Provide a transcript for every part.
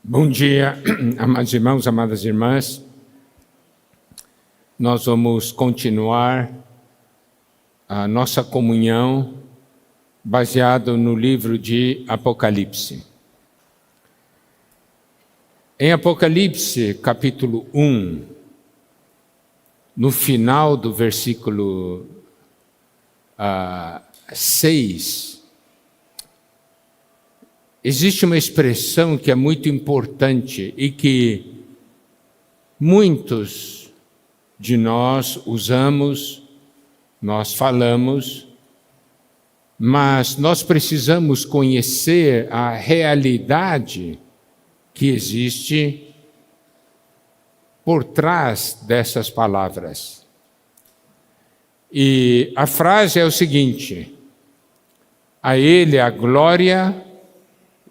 Bom dia, amados irmãos, amadas irmãs. Nós vamos continuar a nossa comunhão baseado no livro de Apocalipse. Em Apocalipse, capítulo 1, no final do versículo 6, existe uma expressão que é muito importante e que muitos de nós usamos, nós falamos, mas nós precisamos conhecer a realidade que existe por trás dessas palavras. E a frase é o seguinte: a Ele a glória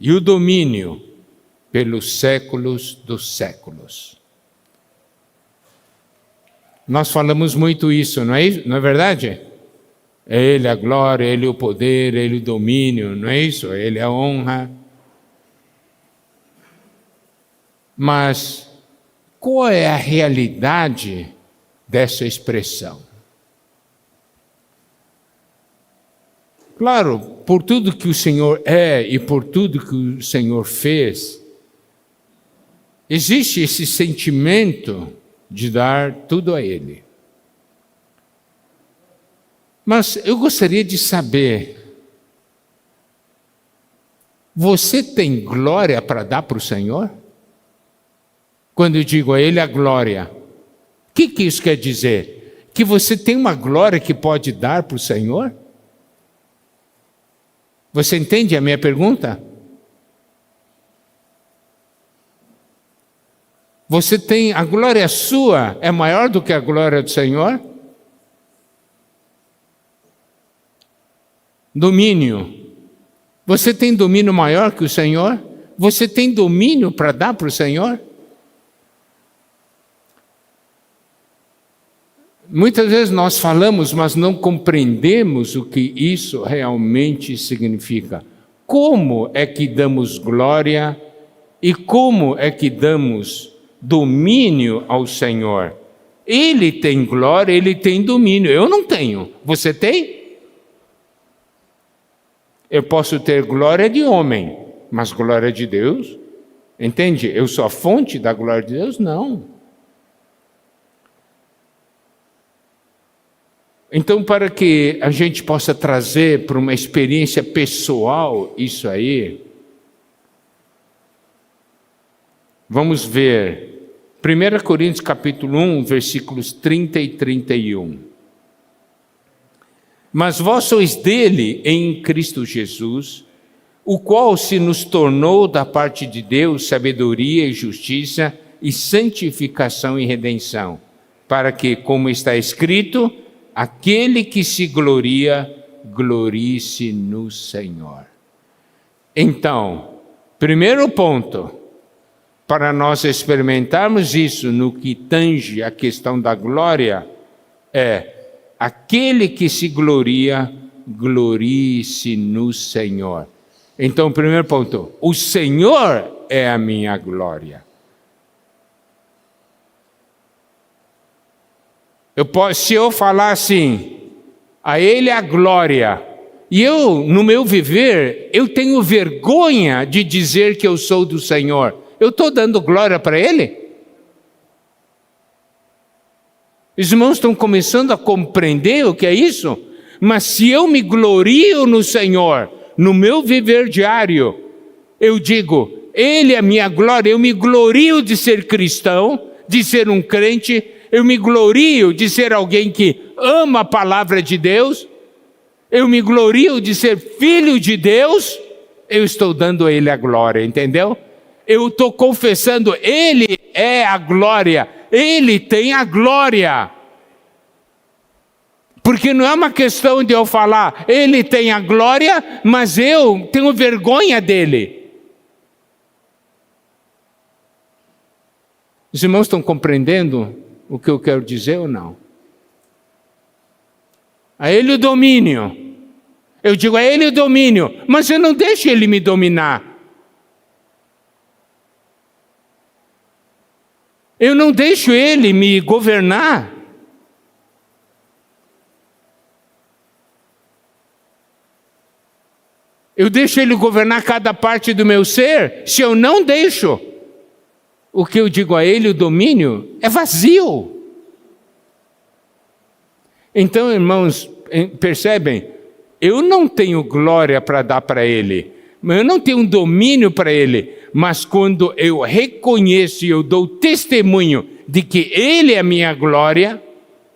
e o domínio pelos séculos dos séculos. Nós falamos muito isso, não é verdade? É Ele a glória, Ele o poder, Ele o domínio, não é isso? Ele a honra. Mas qual é a realidade dessa expressão? Claro, por tudo que o Senhor é e por tudo que o Senhor fez, existe esse sentimento de dar tudo a Ele. Mas eu gostaria de saber, você tem glória para dar para o Senhor? Quando eu digo a Ele a glória, o que isso quer dizer? Que você tem uma glória que pode dar para o Senhor? Você entende a minha pergunta? Você tem, a glória sua é maior do que a glória do Senhor? Domínio. Você tem domínio maior que o Senhor? Você tem domínio para dar para o Senhor? Muitas vezes nós falamos, mas não compreendemos o que isso realmente significa. Como é que damos glória e como é que damos domínio ao Senhor? Ele tem glória, Ele tem domínio. Eu não tenho. Você tem? Eu posso ter glória de homem, mas glória de Deus? Entende? Eu sou a fonte da glória de Deus? Não. Então, para que a gente possa trazer para uma experiência pessoal isso aí, vamos ver 1 Coríntios capítulo 1, versículos 30 e 31. Mas vós sois dele em Cristo Jesus, o qual se nos tornou da parte de Deus sabedoria e justiça e santificação e redenção, para que, como está escrito, aquele que se gloria, glorie-se no Senhor. Então, primeiro ponto, para nós experimentarmos isso no que tange a questão da glória, é aquele que se gloria, glorie-se no Senhor. Então, primeiro ponto, o Senhor é a minha glória. Se eu falar assim, a Ele a glória, e eu, no meu viver, eu tenho vergonha de dizer que eu sou do Senhor, eu estou dando glória para Ele? Os irmãos estão começando a compreender o que é isso? Mas se eu me glorio no Senhor, no meu viver diário, eu digo, Ele é a minha glória, eu me glorio de ser cristão, de ser um crente, eu me glorio de ser alguém que ama a palavra de Deus, eu me glorio de ser filho de Deus, eu estou dando a Ele a glória, entendeu? Eu estou confessando, Ele é a glória, Ele tem a glória. Porque não é uma questão de eu falar, Ele tem a glória, mas eu tenho vergonha dEle. Os irmãos estão compreendendo o que eu quero dizer ou não? A Ele o domínio. Eu digo, a Ele o domínio, mas eu não deixo Ele me dominar. Eu não deixo ele me governar. Eu deixo ele governar cada parte do meu ser. Se eu não deixo, o que eu digo a ele, o domínio, é vazio. Então, irmãos, percebem? Eu não tenho glória para dar para ele, eu não tenho um domínio para ele, mas quando eu reconheço e eu dou testemunho de que ele é a minha glória,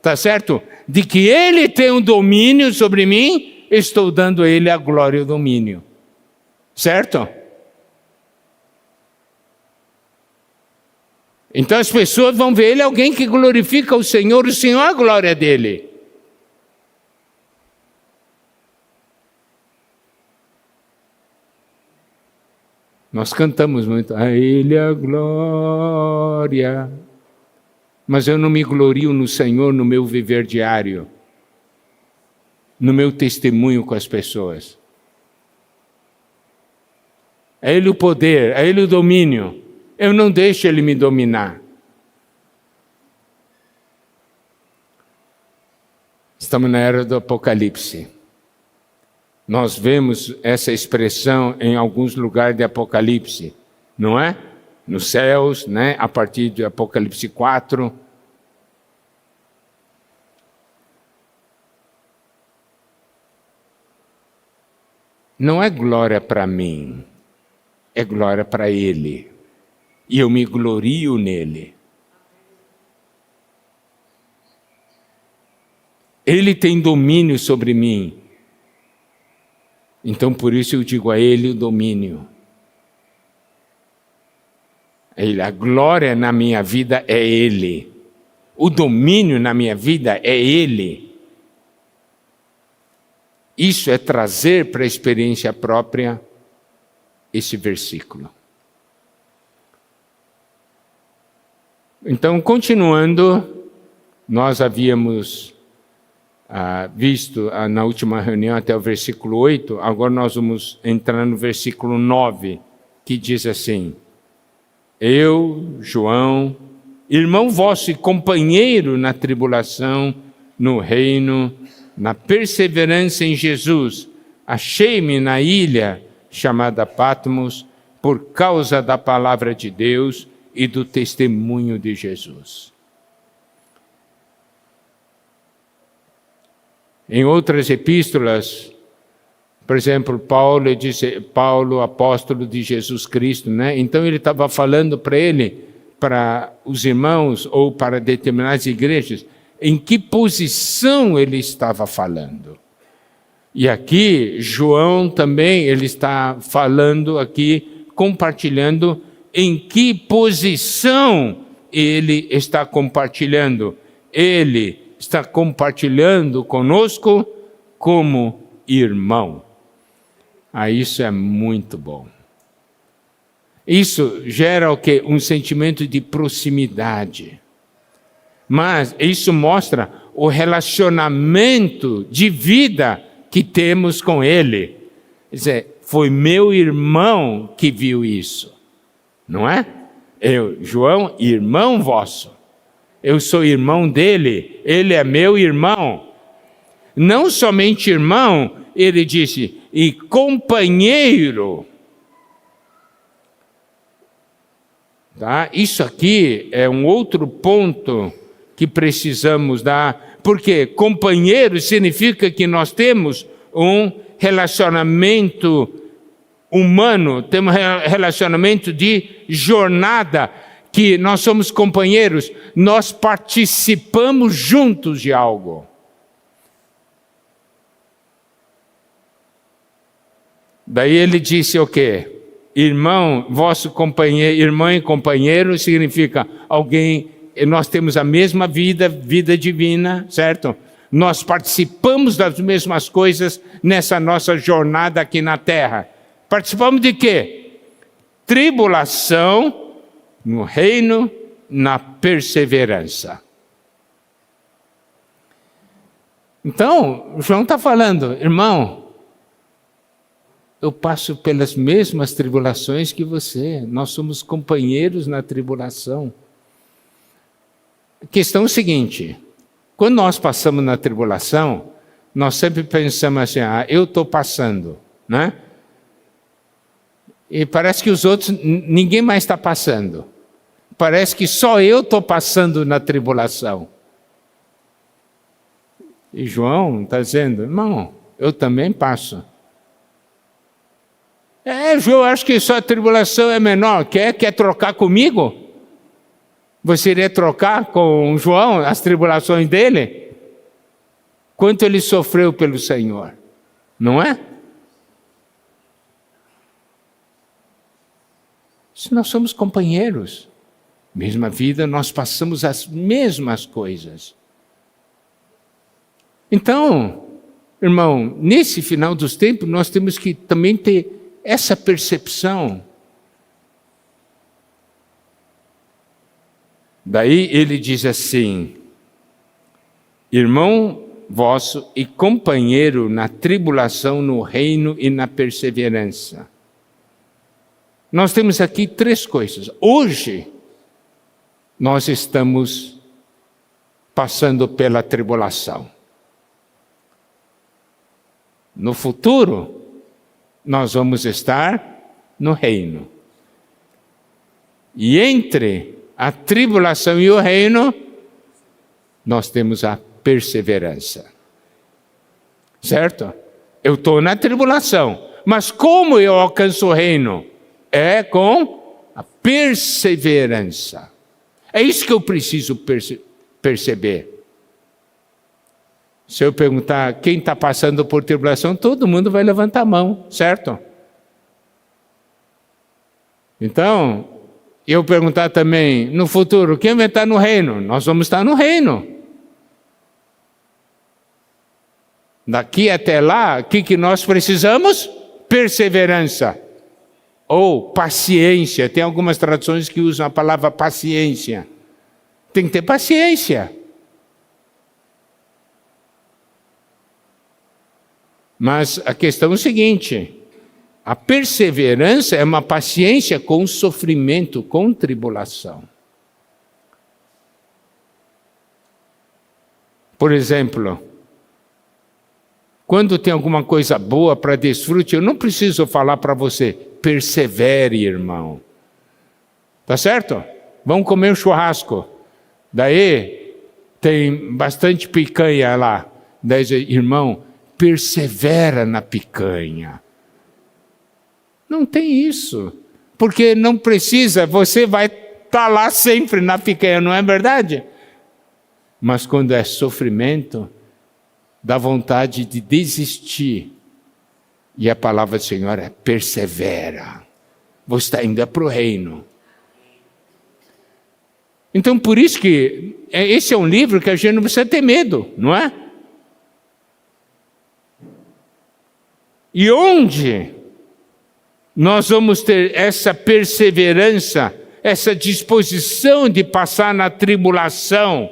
tá certo? De que ele tem um domínio sobre mim, estou dando a ele a glória e o domínio. Certo? Então as pessoas vão ver ele alguém que glorifica o Senhor é a glória dele. Nós cantamos muito, a ele a glória. Mas eu não me glorio no Senhor no meu viver diário, no meu testemunho com as pessoas. É ele o poder, é ele o domínio. Eu não deixo ele me dominar. Estamos na era do Apocalipse. Nós vemos essa expressão em alguns lugares de Apocalipse, não é? Nos céus, né? A partir de Apocalipse 4. Não é glória para mim, é glória para ele. E eu me glorio nele. Ele tem domínio sobre mim. Então por isso eu digo a ele o domínio. A glória na minha vida é ele. O domínio na minha vida é ele. Isso é trazer para a experiência própria esse versículo. Então, continuando, nós havíamos visto na última reunião até o versículo 8, agora nós vamos entrar no versículo 9, que diz assim: eu, João, irmão vosso e companheiro na tribulação, no reino, na perseverança em Jesus, achei-me na ilha chamada Patmos por causa da palavra de Deus e do testemunho de Jesus. Em outras epístolas, por exemplo, Paulo, apóstolo de Jesus Cristo, né? Então ele estava falando para os irmãos ou para determinadas igrejas, em que posição ele estava falando. E aqui, João também, ele está falando aqui, compartilhando em que posição ele está compartilhando. Ele está compartilhando conosco como irmão. Isso é muito bom. Isso gera o quê? Um sentimento de proximidade. Mas isso mostra o relacionamento de vida que temos com ele. Quer dizer, foi meu irmão que viu isso. Não é? Eu, João, irmão vosso. Eu sou irmão dele, ele é meu irmão. Não somente irmão, ele disse, e companheiro. Tá? Isso aqui é um outro ponto que precisamos dar, porque companheiro significa que nós temos um relacionamento humano, temos um relacionamento de jornada, que nós somos companheiros, nós participamos juntos de algo. Daí ele disse o quê? Irmão, vosso companheiro, irmão e companheiro significa alguém, nós temos a mesma vida divina, certo? Nós participamos das mesmas coisas nessa nossa jornada aqui na terra. Participamos de quê? Tribulação, no reino, na perseverança. Então, João está falando, irmão, eu passo pelas mesmas tribulações que você, nós somos companheiros na tribulação. A questão é o seguinte: quando nós passamos na tribulação, nós sempre pensamos assim, eu estou passando, né? E parece que os outros, ninguém mais está passando. Parece que só eu estou passando na tribulação. E João está dizendo, irmão, eu também passo. João, acho que só a tribulação é menor. Quer trocar comigo? Você iria trocar com João as tribulações dele? Quanto ele sofreu pelo Senhor, não é? Se nós somos companheiros, mesma vida, nós passamos as mesmas coisas. Então, irmão, nesse final dos tempos, nós temos que também ter essa percepção. Daí ele diz assim, irmão vosso e companheiro na tribulação, no reino e na perseverança. Nós temos aqui 3 coisas. Hoje, nós estamos passando pela tribulação. No futuro, nós vamos estar no reino. E entre a tribulação e o reino, nós temos a perseverança. Certo? Eu estou na tribulação, mas como eu alcanço o reino? É com a perseverança. É isso que eu preciso perceber. Se eu perguntar quem está passando por tribulação, todo mundo vai levantar a mão, certo? Então, eu perguntar também, no futuro, quem vai estar no reino? Nós vamos estar no reino. Daqui até lá, o que nós precisamos? Perseverança. Ou paciência. Tem algumas traduções que usam a palavra paciência. Tem que ter paciência. Mas a questão é o seguinte: a perseverança é uma paciência com sofrimento, com tribulação. Por exemplo, quando tem alguma coisa boa para desfrute, eu não preciso falar para você, persevere, irmão. Tá certo? Vamos comer um churrasco. Daí tem bastante picanha lá. Daí, irmão, persevera na picanha. Não tem isso. Porque não precisa, você vai estar lá sempre na picanha, não é verdade? Mas quando é sofrimento, dá vontade de desistir. E a palavra do Senhor é persevera. Você está indo para o reino. Então, por isso que esse é um livro que a gente não precisa ter medo, não é? E onde nós vamos ter essa perseverança, essa disposição de passar na tribulação?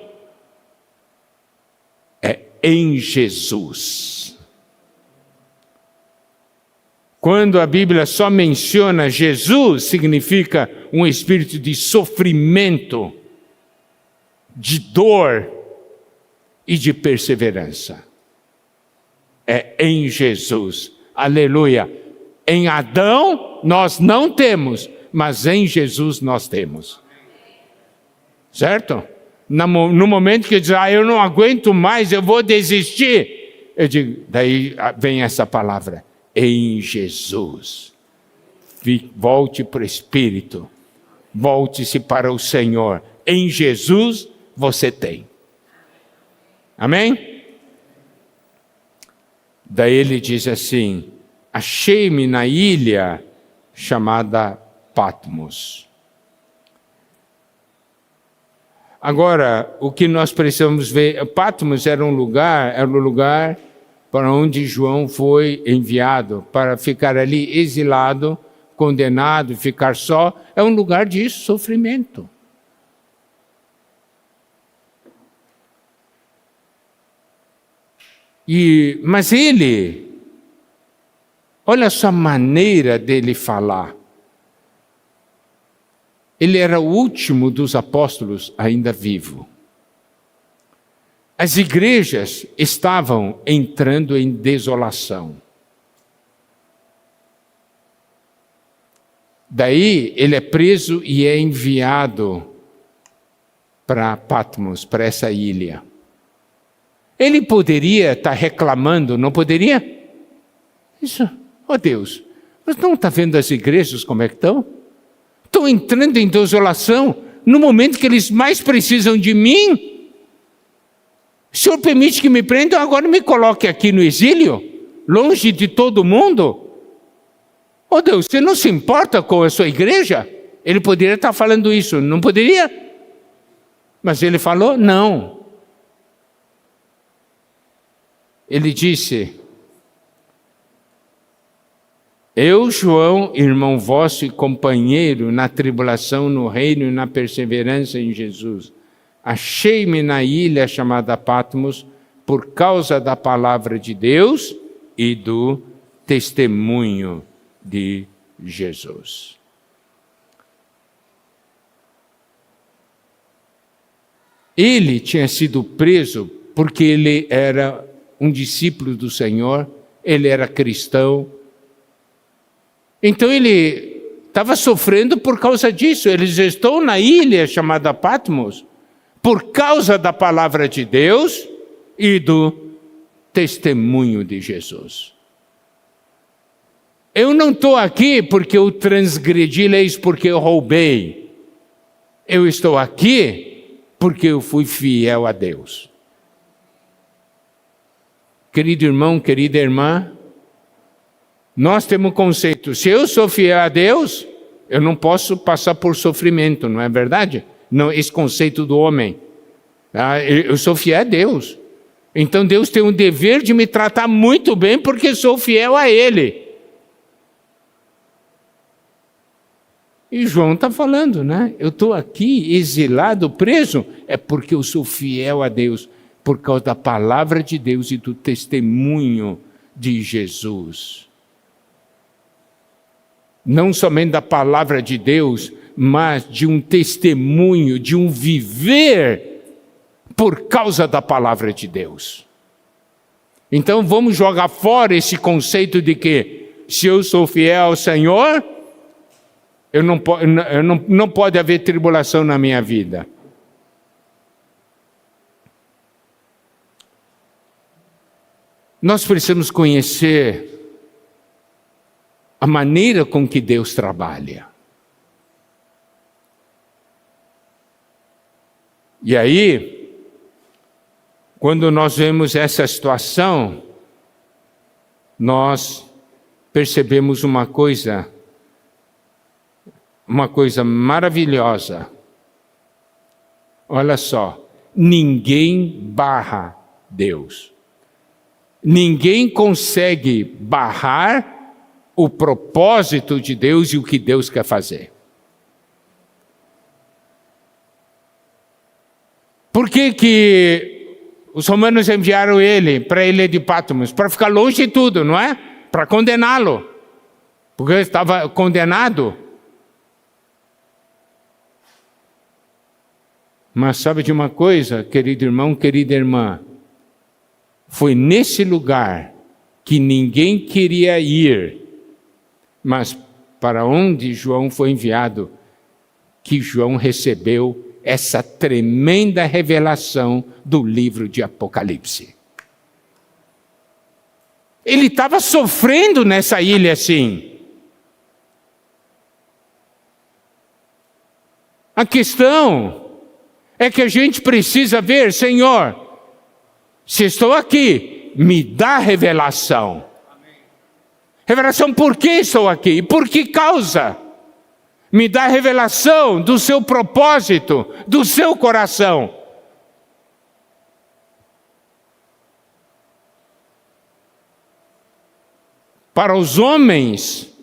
É em Jesus. Quando a Bíblia só menciona Jesus, significa um espírito de sofrimento, de dor e de perseverança. É em Jesus. Aleluia. Em Adão nós não temos, mas em Jesus nós temos. Certo? No momento que diz, eu não aguento mais, eu vou desistir. Eu digo, daí vem essa palavra, em Jesus. Volte para o Espírito. Volte-se para o Senhor. Em Jesus você tem. Amém? Daí ele diz assim, achei-me na ilha chamada Patmos. Agora, o que nós precisamos ver, Patmos era um lugar para onde João foi enviado, para ficar ali exilado, condenado, ficar só, é um lugar de sofrimento. Mas ele, olha só a maneira dele falar. Ele era o último dos apóstolos ainda vivo. As igrejas estavam entrando em desolação. Daí ele é preso e é enviado para Patmos, para essa ilha. Ele poderia estar reclamando, não poderia? Isso, oh Deus, mas não está vendo as igrejas como é que estão? Estão entrando em desolação no momento que eles mais precisam de mim. O Senhor permite que me prendam, agora me coloque aqui no exílio, longe de todo mundo? Oh Deus, você não se importa com a sua igreja? Ele poderia estar falando isso, não poderia? Mas ele falou, não. Ele disse, eu, João, irmão vosso e companheiro na tribulação, no reino e na perseverança em Jesus, achei-me na ilha chamada Patmos por causa da palavra de Deus e do testemunho de Jesus. Ele tinha sido preso porque ele era um discípulo do Senhor, ele era cristão. Então ele estava sofrendo por causa disso. Eles estão na ilha chamada Patmos por causa da palavra de Deus e do testemunho de Jesus. Eu não estou aqui porque eu transgredi leis, porque eu roubei. Eu estou aqui porque eu fui fiel a Deus. Querido irmão, querida irmã, nós temos um conceito, se eu sou fiel a Deus, eu não posso passar por sofrimento, não é verdade? Não, esse conceito do homem. Eu sou fiel a Deus. Então Deus tem o dever de me tratar muito bem porque sou fiel a Ele. E João está falando, né? Eu estou aqui exilado, preso, é porque eu sou fiel a Deus, por causa da palavra de Deus e do testemunho de Jesus. Não somente da palavra de Deus, mas de um testemunho, de um viver por causa da palavra de Deus. Então vamos jogar fora esse conceito de que se eu sou fiel ao Senhor, não pode haver tribulação na minha vida. Nós precisamos conhecer a maneira com que Deus trabalha. E aí, quando nós vemos essa situação, nós percebemos uma coisa maravilhosa. Olha só, ninguém barra Deus. Ninguém consegue barrar o propósito de Deus e o que Deus quer fazer. Por que os romanos enviaram ele para a ilha de Patmos? Para ficar longe de tudo, não é? Para condená-lo. Porque ele estava condenado. Mas sabe de uma coisa, querido irmão, querida irmã? Foi nesse lugar que ninguém queria ir, mas para onde João foi enviado, que João recebeu essa tremenda revelação do livro de Apocalipse. Ele estava sofrendo nessa ilha assim. A questão é que a gente precisa ver, Senhor, se estou aqui, me dá revelação. Revelação por que estou aqui? Por que causa? Me dá revelação do seu propósito, do seu coração. Para os homens,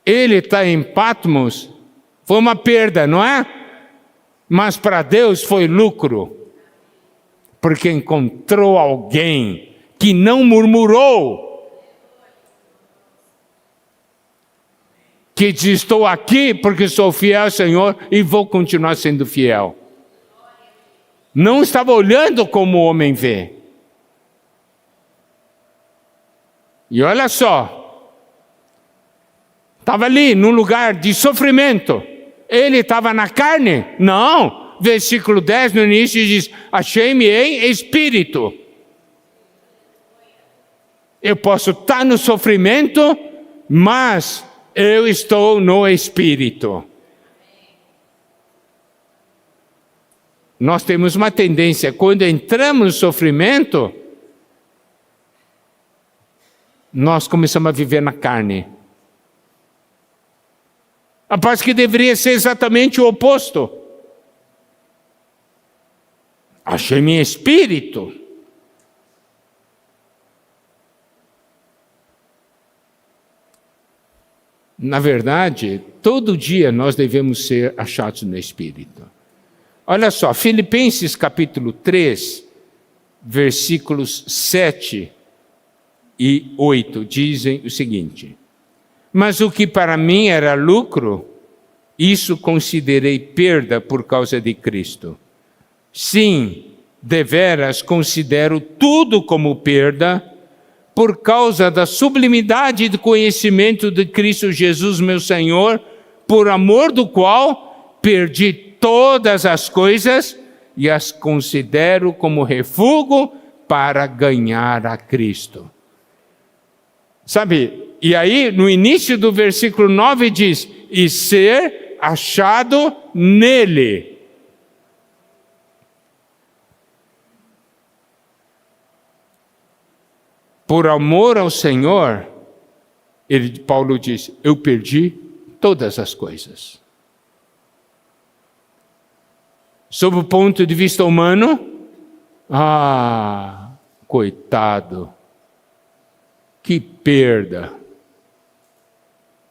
ele está em Patmos, foi uma perda, não é? Mas para Deus foi lucro, porque encontrou alguém que não murmurou, que diz, estou aqui porque sou fiel ao Senhor e vou continuar sendo fiel. Não estava olhando como o homem vê. E olha só, estava ali num lugar de sofrimento. Ele estava na carne? Não. Versículo 10 no início diz: achei-me em espírito. Eu posso estar no sofrimento, mas eu estou no espírito. Nós temos uma tendência, quando entramos no sofrimento, nós começamos a viver na carne. Após que deveria ser exatamente o oposto. Achei-me em espírito. Na verdade, todo dia nós devemos ser achados no espírito. Olha só, Filipenses capítulo 3, versículos 7 e 8 dizem o seguinte: mas o que para mim era lucro, isso considerei perda por causa de Cristo. Sim, deveras considero tudo como perda, por causa da sublimidade do conhecimento de Cristo Jesus, meu Senhor, por amor do qual perdi todas as coisas e as considero como refúgio para ganhar a Cristo. Sabe, e aí no início do versículo 9 diz: e ser achado nele. Por amor ao Senhor, Paulo diz: eu perdi todas as coisas. Sob o ponto de vista humano, coitado, que perda.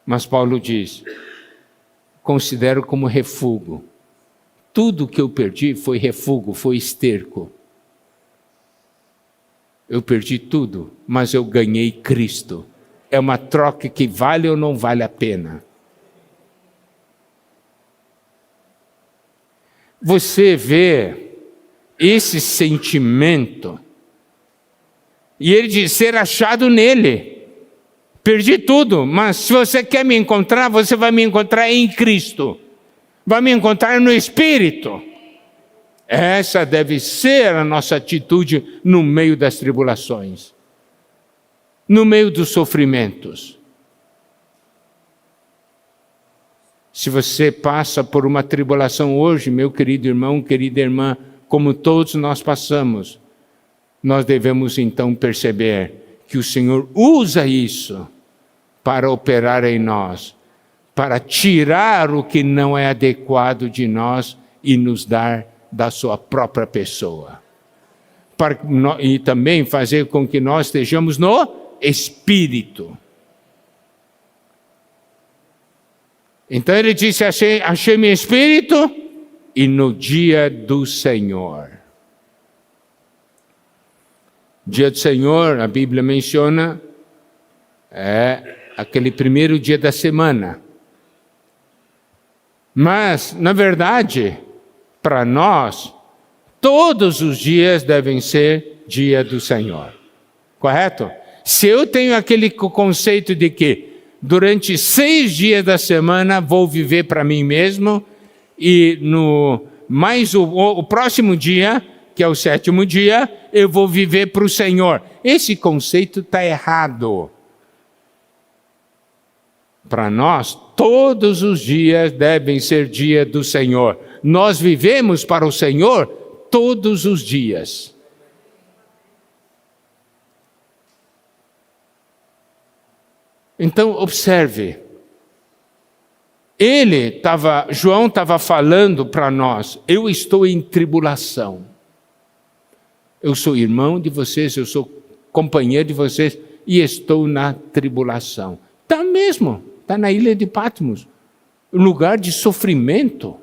Mas Paulo diz: considero como refúgio. Tudo que eu perdi foi refúgio, foi esterco. Eu perdi tudo, mas eu ganhei Cristo. É uma troca que vale ou não vale a pena. Você vê esse sentimento, e ele diz: ser achado nele. Perdi tudo, mas se você quer me encontrar, você vai me encontrar em Cristo. Vai me encontrar no Espírito. Essa deve ser a nossa atitude no meio das tribulações, no meio dos sofrimentos. Se você passa por uma tribulação hoje, meu querido irmão, querida irmã, como todos nós passamos, nós devemos então perceber que o Senhor usa isso para operar em nós, para tirar o que não é adequado de nós e nos dar da sua própria pessoa. E também fazer com que nós estejamos no Espírito. Então ele disse: achei meu Espírito e no dia do Senhor. Dia do Senhor, a Bíblia menciona, é aquele primeiro dia da semana. Mas, na verdade, para nós, todos os dias devem ser dia do Senhor. Correto? Se eu tenho aquele conceito de que durante 6 dias da semana vou viver para mim mesmo, e o próximo dia, que é o 7º dia, eu vou viver para o Senhor. Esse conceito está errado. Para nós, todos os dias devem ser dia do Senhor. Nós vivemos para o Senhor todos os dias. Então, observe. João estava falando para nós: eu estou em tribulação. Eu sou irmão de vocês, eu sou companheiro de vocês e estou na tribulação. Está mesmo, está na ilha de Patmos, um lugar de sofrimento.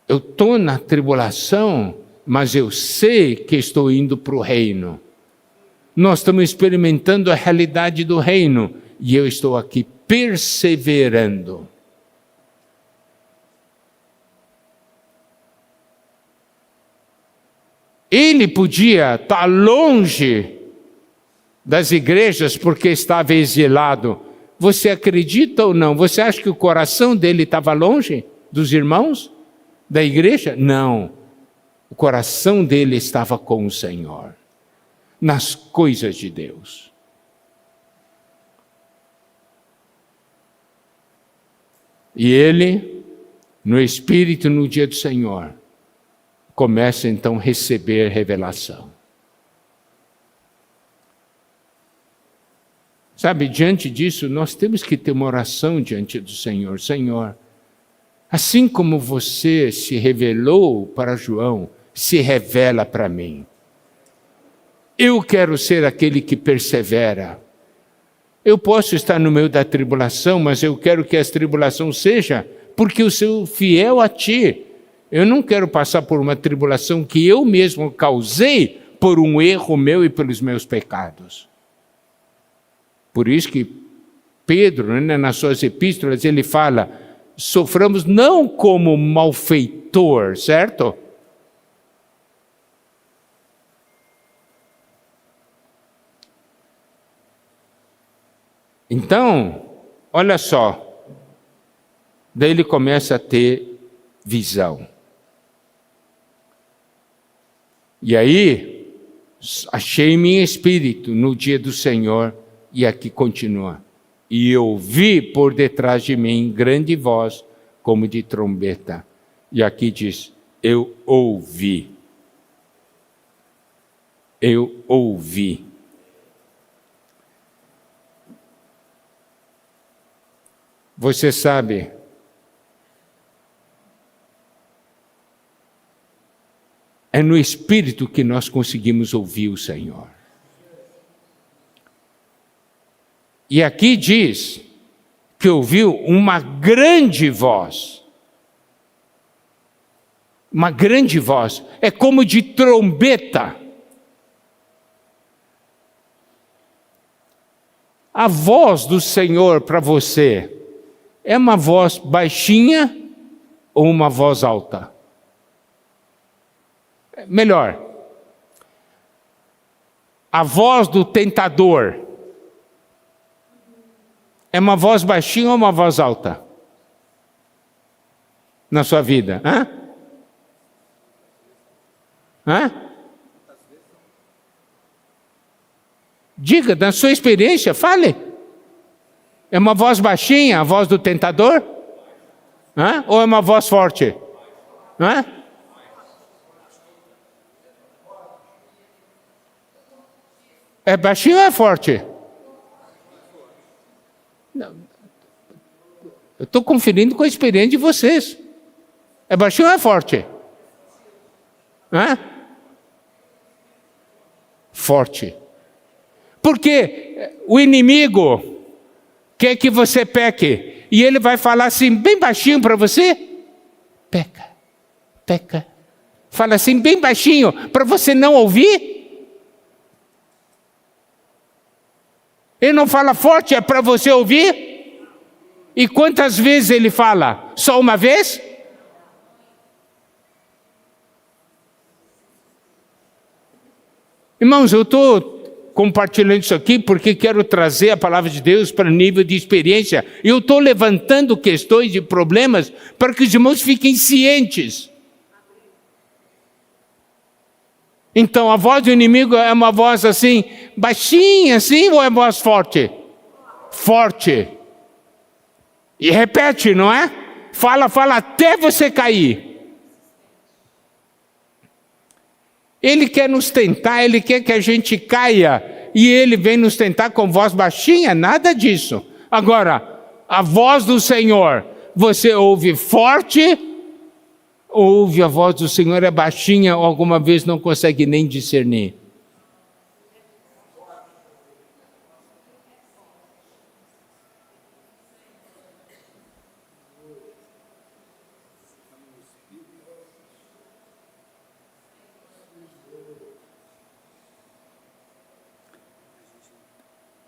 Eu estou na tribulação, mas eu sei que estou indo para o reino. Nós estamos experimentando a realidade do reino e eu estou aqui perseverando. Ele podia estar longe das igrejas porque estava exilado. Você acredita ou não? Você acha que o coração dele estava longe dos irmãos da igreja? Não. O coração dele estava com o Senhor, nas coisas de Deus. E ele, no Espírito, no dia do Senhor, começa então a receber revelação. Sabe, diante disso, nós temos que ter uma oração diante do Senhor. Senhor, assim como você se revelou para João, se revela para mim. Eu quero ser aquele que persevera. Eu posso estar no meio da tribulação, mas eu quero que essa tribulação seja porque eu sou fiel a Ti. Eu não quero passar por uma tribulação que eu mesmo causei por um erro meu e pelos meus pecados. Por isso que Pedro, nas suas epístolas, ele fala, soframos não como malfeitor, certo? Então, olha só, daí ele começa a ter visão. E aí, achei-me em espírito no dia do Senhor, e aqui continua. E eu ouvi por detrás de mim grande voz, como de trombeta. E aqui diz, eu ouvi. Eu ouvi. Você sabe, é no Espírito que nós conseguimos ouvir o Senhor. E aqui diz que ouviu uma grande voz. Uma grande voz. É como de trombeta. A voz do Senhor para você é uma voz baixinha ou uma voz alta? Melhor. A voz do tentador é uma voz baixinha ou uma voz alta? Na sua vida? Hã? Hã? Diga, da sua experiência, fale. É uma voz baixinha, a voz do tentador? Hã? Ou é uma voz forte? Hã? É baixinho ou é forte? Não. Eu estou conferindo com a experiência de vocês. É baixinho ou é forte? Hã? Forte. Porque o inimigo quer que você peque. E ele vai falar assim, bem baixinho para você. Peca, peca. Fala assim, bem baixinho, para você não ouvir. Ele não fala forte, é para você ouvir? E quantas vezes ele fala? Só uma vez? Irmãos, eu estou compartilhando isso aqui porque quero trazer a palavra de Deus para nível de experiência. Eu estou levantando questões e problemas para que os irmãos fiquem cientes. Então, a voz do inimigo é uma voz assim, baixinha assim, ou é voz forte? Forte. E repete, não é? Fala, fala até você cair. Ele quer nos tentar, ele quer que a gente caia, e ele vem nos tentar com voz baixinha, nada disso. Agora, a voz do Senhor, você ouve forte, ouve a voz do Senhor é baixinha, ou alguma vez não consegue nem discernir.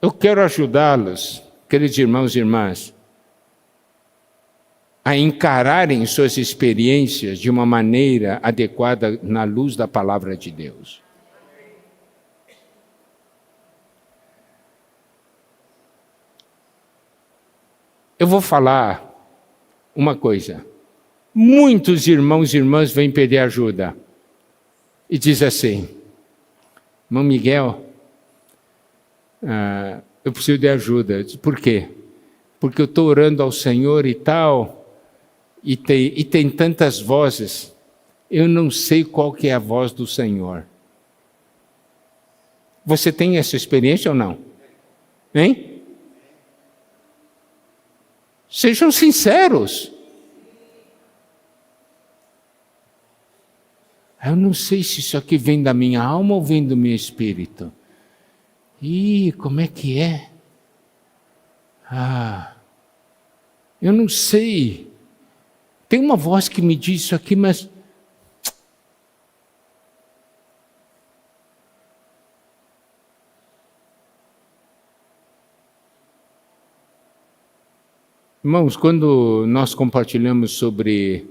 Eu quero ajudá-los, queridos irmãos e irmãs, a encararem suas experiências de uma maneira adequada na luz da palavra de Deus. Eu vou falar uma coisa. Muitos irmãos e irmãs vêm pedir ajuda e diz assim: irmão Miguel, eu preciso de ajuda. Eu disse, por quê? Porque eu estou orando ao Senhor e tal, e tem tantas vozes, eu não sei qual que é a voz do Senhor. Você tem essa experiência ou não? Hein? Sejam sinceros. Eu não sei se isso aqui vem da minha alma ou vem do meu espírito. Como é que é? Eu não sei. Tem uma voz que me diz isso aqui, mas... Irmãos, quando nós compartilhamos sobre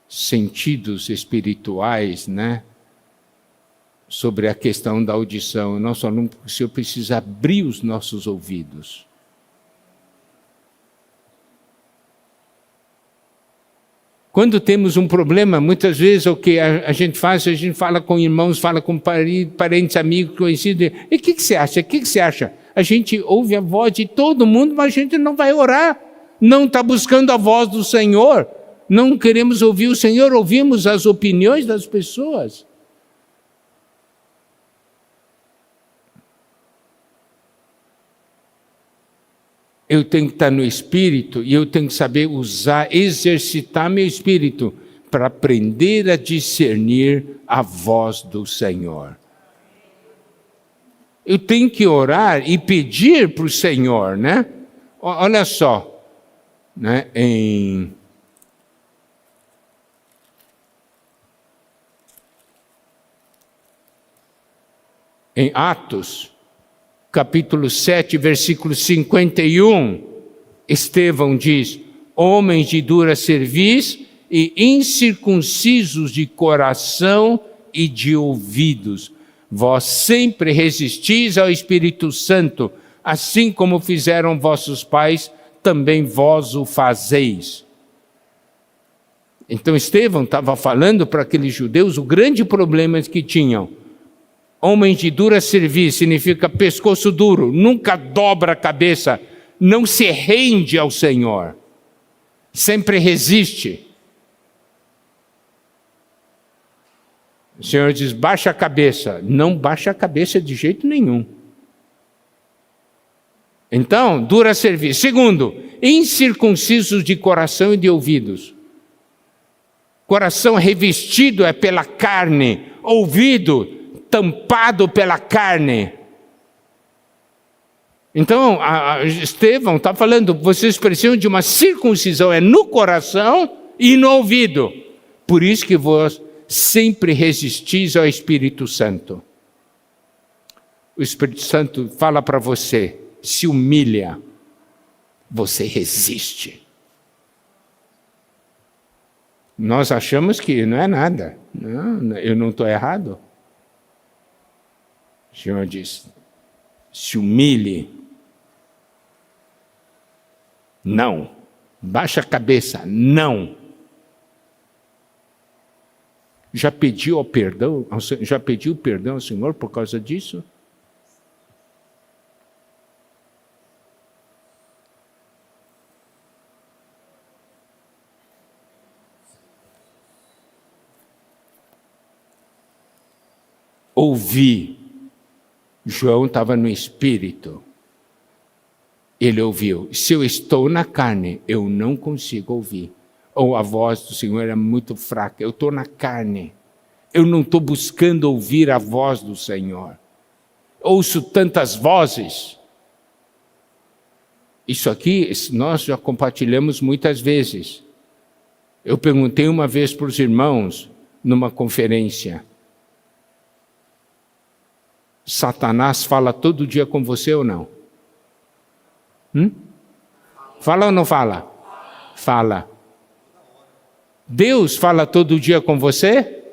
sentidos espirituais, né? Sobre a questão da audição, nós falamos que o Senhor precisa abrir os nossos ouvidos. Quando temos um problema, muitas vezes o que a gente faz, a gente fala com irmãos, fala com parentes, amigos, conhecidos, e o que você acha? O que você acha? A gente ouve a voz de todo mundo, mas a gente não vai orar. Não está buscando a voz do Senhor, não queremos ouvir o Senhor, ouvimos as opiniões das pessoas. Eu tenho que estar no Espírito e eu tenho que saber exercitar meu Espírito para aprender a discernir a voz do Senhor. Eu tenho que orar e pedir para o Senhor, né? Olha só. Né, em Atos, capítulo 7, versículo 51, Estevão diz: homens de dura cerviz e incircuncisos de coração e de ouvidos, vós sempre resistis ao Espírito Santo, assim como fizeram vossos pais, também vós o fazeis. Então Estevão estava falando para aqueles judeus o grande problema que tinham. Homens de dura cerviz significa pescoço duro, nunca dobra a cabeça, não se rende ao Senhor, sempre resiste. O Senhor diz, baixa a cabeça. Não baixa a cabeça de jeito nenhum. Então, dura serviço. Segundo, incircuncisos de coração e de ouvidos. Coração revestido é pela carne, ouvido tampado pela carne. Então, Estevão está falando, vocês precisam de uma circuncisão, é no coração e no ouvido. Por isso que vós sempre resistis ao Espírito Santo. O Espírito Santo fala para você, se humilha, você resiste. Nós achamos que não é nada. Não, eu não estou errado. O Senhor diz, se humilhe. Não. Baixa a cabeça. Não. Já pediu perdão ao Senhor por causa disso? Ouvi. João estava no Espírito. Ele ouviu. Se eu estou na carne, eu não consigo ouvir. Ou a voz do Senhor é muito fraca. Eu estou na carne. Eu não estou buscando ouvir a voz do Senhor. Ouço tantas vozes. Isso aqui nós já compartilhamos muitas vezes. Eu perguntei uma vez para os irmãos, numa conferência, Satanás fala todo dia com você ou não? Fala ou não fala? Fala. Deus fala todo dia com você?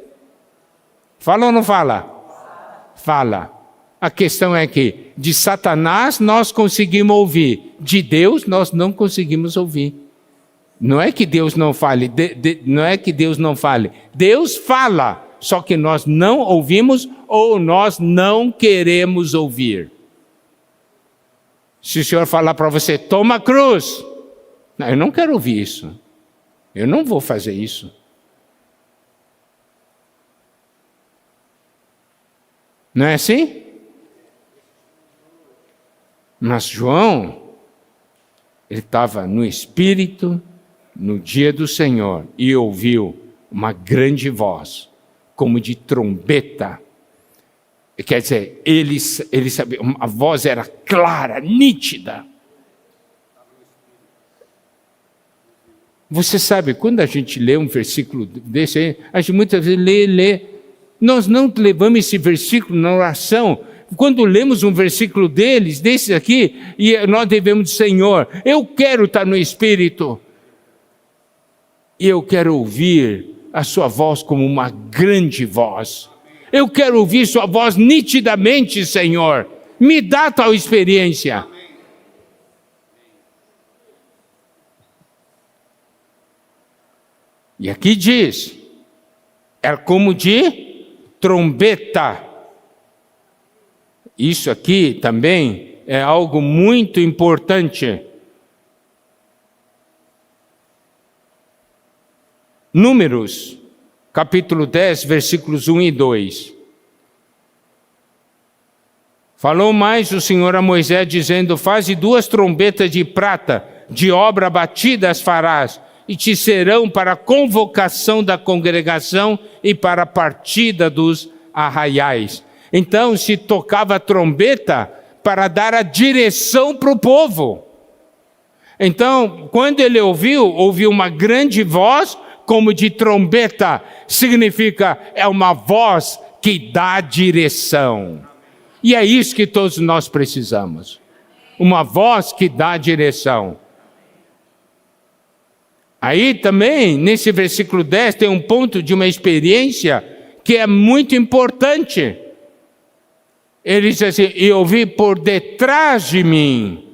Fala ou não fala? Fala. A questão é que de Satanás nós conseguimos ouvir, de Deus nós não conseguimos ouvir. Não é que Deus não fale, não é que Deus não fale. Deus fala, só que nós não ouvimos ou nós não queremos ouvir. Se o Senhor falar para você, toma a cruz. Não, eu não quero ouvir isso. Eu não vou fazer isso. Não é assim? Mas João, ele estava no Espírito, no dia do Senhor, e ouviu uma grande voz, como de trombeta. Quer dizer, ele sabia, a voz era clara, nítida. Você sabe, quando a gente lê um versículo desse aí, a gente muitas vezes lê. Nós não levamos esse versículo na oração. Quando lemos um versículo desses aqui, e nós devemos dizer, Senhor, eu quero estar no Espírito. E eu quero ouvir a sua voz como uma grande voz. Eu quero ouvir sua voz nitidamente, Senhor. Me dá tal experiência. E aqui diz, é como de trombeta. Isso aqui também é algo muito importante. Números, capítulo 10, versículos 1 e 2. Falou mais o Senhor a Moisés, dizendo, faze 2 trombetas de prata, de obra batida as farás, e te serão para a convocação da congregação e para a partida dos arraiais. Então se tocava a trombeta para dar a direção para o povo. Então, quando ele ouviu uma grande voz, como de trombeta, significa, é uma voz que dá direção. E é isso que todos nós precisamos. Uma voz que dá direção. Aí também, nesse versículo 10, tem um ponto de uma experiência que é muito importante. Ele diz assim, e ouvi por detrás de mim.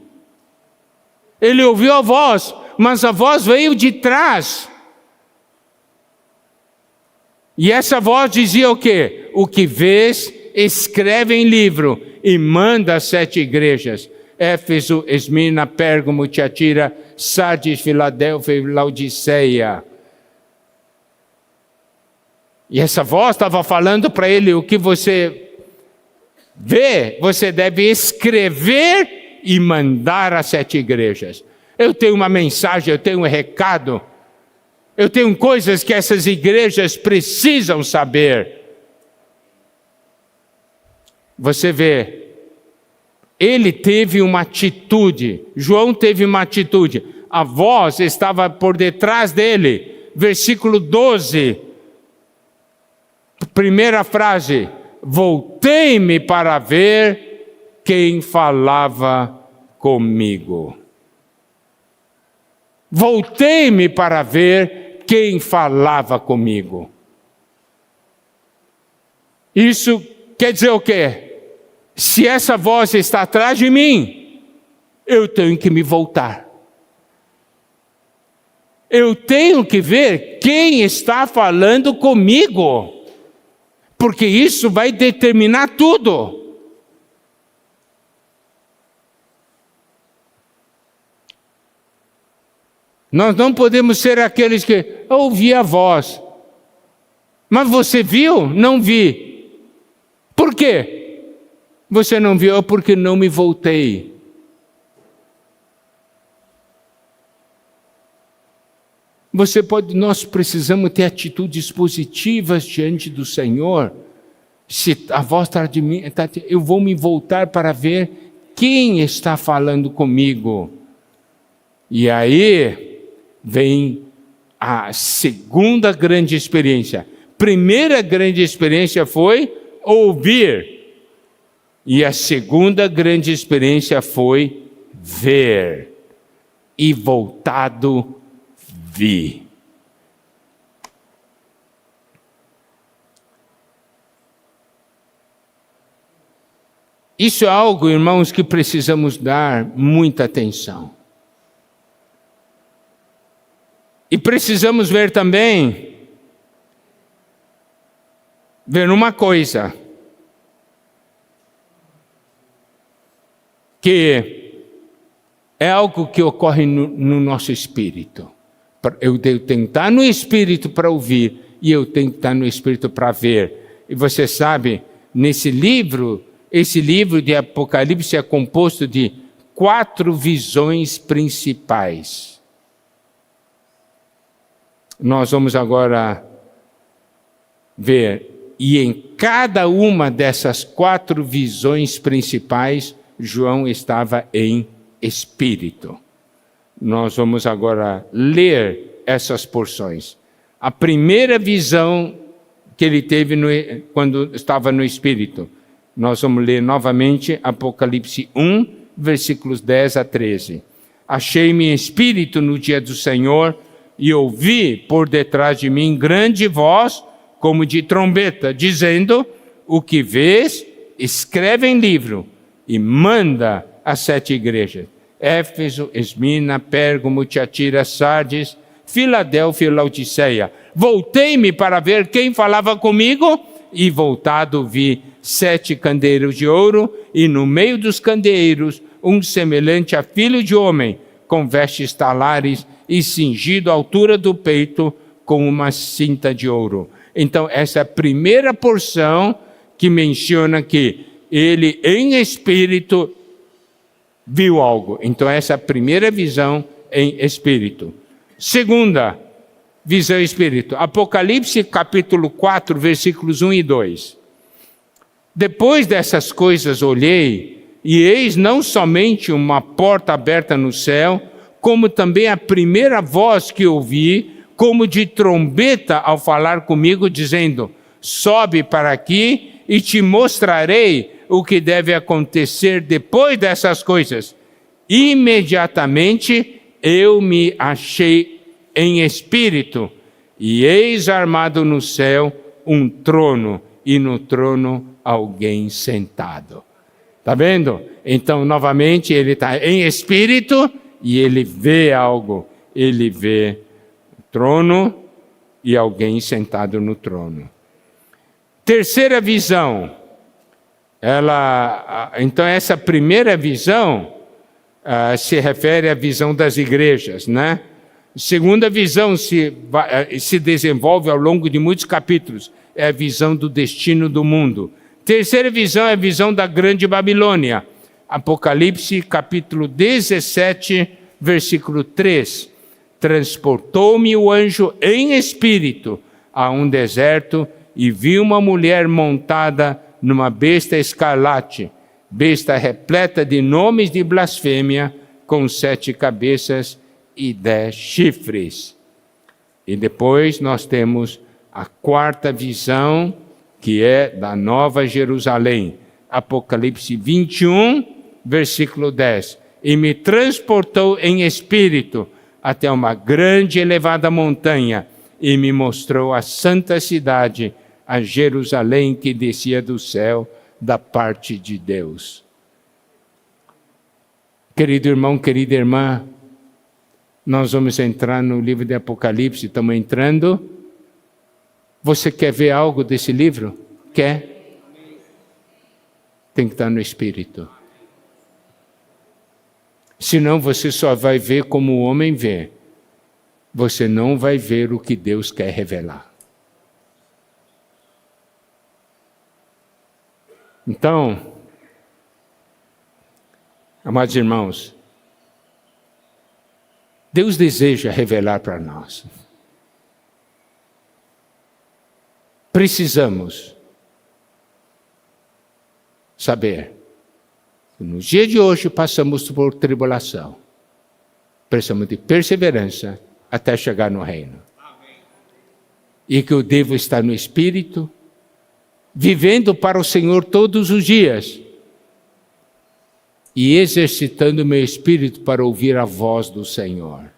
Ele ouviu a voz, mas a voz veio de trás. E essa voz dizia o quê? O que vês, escreve em livro e manda às 7 igrejas. Éfeso, Esmirna, Pérgamo, Tiatira, Sardes, Filadélfia e Laodiceia. E essa voz estava falando para ele, o que você vê, você deve escrever e mandar às 7 igrejas. Eu tenho uma mensagem, eu tenho um recado, eu tenho coisas que essas igrejas precisam saber. Você vê, ele teve uma atitude, João teve uma atitude, a voz estava por detrás dele. Versículo 12, primeira frase, voltei-me para ver quem falava comigo. Voltei-me para ver quem falava comigo. Isso quer dizer o quê? Se essa voz está atrás de mim, eu tenho que me voltar. Eu tenho que ver quem está falando comigo, porque isso vai determinar tudo. Nós não podemos ser aqueles que ouvi a voz. Mas você viu? Não vi. Por quê? Você não viu? Porque não me voltei. Nós precisamos ter atitudes positivas diante do Senhor. Se a voz está de mim, eu vou me voltar para ver quem está falando comigo. E aí vem a segunda grande experiência. Primeira grande experiência foi ouvir. E a segunda grande experiência foi ver. E voltado vi. Isso é algo, irmãos, que precisamos dar muita atenção. E precisamos ver também, uma coisa, que é algo que ocorre no nosso espírito. Eu tenho que estar no espírito para ouvir, e eu tenho que estar no espírito para ver. E você sabe, esse livro de Apocalipse é composto de 4 visões principais. Nós vamos agora ver, e em cada uma dessas 4 visões principais, João estava em espírito. Nós vamos agora ler essas porções. A primeira visão que ele teve quando estava no espírito, nós vamos ler novamente Apocalipse 1, versículos 10 a 13. Achei-me em espírito no dia do Senhor, e ouvi por detrás de mim grande voz, como de trombeta, dizendo: o que vês, escreve em livro, e manda às 7 igrejas: Éfeso, Esmina, Pérgamo, Tiatira, Sardes, Filadélfia e Laodiceia. Voltei-me para ver quem falava comigo, e voltado vi 7 candeeiros de ouro, e no meio dos candeeiros um semelhante a filho de homem, com vestes talares e cingido à altura do peito com uma cinta de ouro. Então, essa é a primeira porção que menciona que ele, em espírito, viu algo. Então, essa é a primeira visão em espírito. Segunda visão em espírito, Apocalipse capítulo 4, versículos 1 e 2. Depois dessas coisas olhei, e eis não somente uma porta aberta no céu, como também a primeira voz que ouvi, como de trombeta ao falar comigo, dizendo: sobe para aqui e te mostrarei o que deve acontecer depois dessas coisas. Imediatamente eu me achei em espírito, e eis armado no céu um trono, e no trono alguém sentado. Está vendo? Então, novamente, ele está em espírito, e ele vê algo. Ele vê o trono e alguém sentado no trono. Terceira visão. Então, essa primeira visão se refere à visão das igrejas, né? Segunda visão se desenvolve ao longo de muitos capítulos. É a visão do destino do mundo. Terceira visão é a visão da grande Babilônia. Apocalipse capítulo 17, versículo 3. Transportou-me o anjo em espírito a um deserto, e vi uma mulher montada numa besta escarlate, besta repleta de nomes de blasfêmia, com 7 cabeças e 10 chifres. E depois nós temos a quarta visão, que é da Nova Jerusalém. Apocalipse 21, versículo 10. E me transportou em espírito até uma grande e elevada montanha, e me mostrou a santa cidade, a Jerusalém, que descia do céu da parte de Deus. Querido irmão, querida irmã, nós vamos entrar no livro de Apocalipse, estamos entrando. Você quer ver algo desse livro? Quer? Tem que estar no Espírito. Senão você só vai ver como o homem vê. Você não vai ver o que Deus quer revelar. Então, amados irmãos, Deus deseja revelar para nós. Precisamos saber que no dia de hoje passamos por tribulação. Precisamos de perseverança até chegar no reino. Amém. E que eu devo estar no Espírito, vivendo para o Senhor todos os dias e exercitando meu espírito para ouvir a voz do Senhor.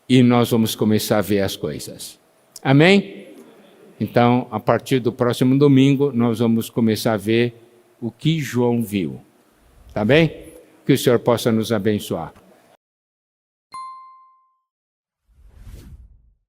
E nós vamos começar a ver as coisas. Amém? Então, a partir do próximo domingo, nós vamos começar a ver o que João viu. Tá bem? Que o Senhor possa nos abençoar.